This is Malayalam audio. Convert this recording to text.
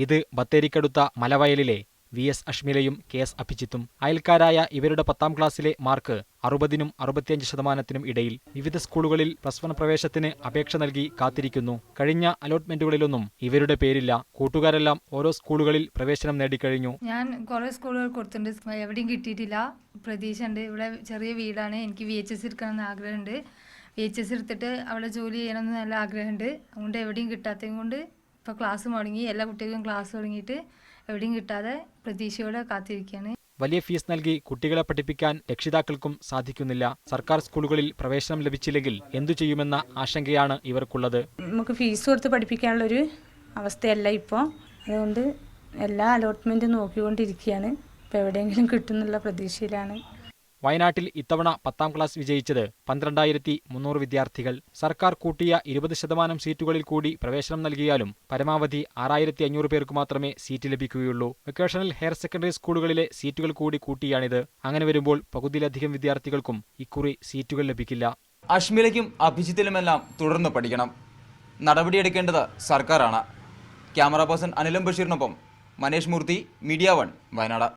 ഇത് ബത്തേരിക്കടുത്ത മലവയലിലെ VS അഷ്മിലയും KS അഭിജിത്തും. അയൽക്കാരായ ഇവരുടെ 10ാം ക്ലാസ്സിലെ മാർക്ക് 60-നും 65%-നും ഇടയിൽ. വിവിധ സ്കൂളുകളിൽ +1 പ്രവേശത്തിന് അപേക്ഷ നൽകി കാത്തിരിക്കുന്നു. കഴിഞ്ഞ അലോട്ട്മെന്റുകളിലൊന്നും ഇവരുടെ പേരില്ല. കൂട്ടുകാരെല്ലാം ഓരോ സ്കൂളുകളിൽ പ്രവേശനം നേടിക്കഴിഞ്ഞു. ഞാൻ കുറെ സ്കൂളുകൾ കൊടുത്തിട്ടുണ്ട്, എവിടെയും കിട്ടിയിട്ടില്ല. പ്രതീക്ഷ ഉണ്ട്. ഇവിടെ ചെറിയ വീടാണ്, എനിക്ക് VHS എടുക്കണമെന്ന് ആഗ്രഹമുണ്ട്. VHS എടുത്തിട്ട് അവിടെ ജോലി ചെയ്യണമെന്ന് നല്ല ആഗ്രഹമുണ്ട്. അതുകൊണ്ട് എവിടെയും കിട്ടാത്തത് കൊണ്ട് ഇപ്പോൾ ക്ലാസ് മുടങ്ങി. എല്ലാ കുട്ടികൾക്കും ക്ലാസ് തുടങ്ങിയിട്ട് എവിടെയും കിട്ടാതെ പ്രതീക്ഷയോടെ കാത്തിരിക്കുകയാണ്. വലിയ ഫീസ് നൽകി കുട്ടികളെ പഠിപ്പിക്കാൻ രക്ഷിതാക്കൾക്കും സാധിക്കുന്നില്ല. സർക്കാർ സ്കൂളുകളിൽ പ്രവേശനം ലഭിച്ചില്ലെങ്കിൽ എന്തു ചെയ്യുമെന്ന ആശങ്കയാണ് ഇവർക്കുള്ളത്. നമുക്ക് ഫീസ് കൊടുത്ത് പഠിപ്പിക്കാനുള്ളൊരു അവസ്ഥയല്ല ഇപ്പോൾ. അതുകൊണ്ട് എല്ലാ അലോട്ട്മെൻറ്റും നോക്കിക്കൊണ്ടിരിക്കുകയാണ്. ഇപ്പോൾ എവിടെയെങ്കിലും കിട്ടുന്നുള്ള പ്രതീക്ഷയിലാണ്. വയനാട്ടിൽ ഇത്തവണ 10ാം ക്ലാസ് വിജയിച്ചത് 12,300 വിദ്യാർത്ഥികൾ. സർക്കാർ കൂട്ടിയ 20% സീറ്റുകളിൽ കൂടി പ്രവേശനം നൽകിയാലും പരമാവധി 6,500 പേർക്ക് മാത്രമേ സീറ്റ് ലഭിക്കുകയുള്ളൂ. വൊക്കേഷണൽ ഹയർ സെക്കൻഡറി സ്കൂളുകളിലെ സീറ്റുകൾ കൂടി കൂട്ടിയാണിത്. അങ്ങനെ വരുമ്പോൾ പകുതിയിലധികം വിദ്യാർത്ഥികൾക്കും ഇക്കുറി സീറ്റുകൾ ലഭിക്കില്ല. അഷ്മിലയ്ക്കും അഭിജിത്തിലുമെല്ലാം തുടർന്ന് പഠിക്കണം. നടപടിയെടുക്കേണ്ടത് സർക്കാരാണ്. ക്യാമറ പേഴ്സൺ അനിലും ബഷീറിനൊപ്പം മനേഷ് മൂർത്തി, മീഡിയ 1, വയനാട്.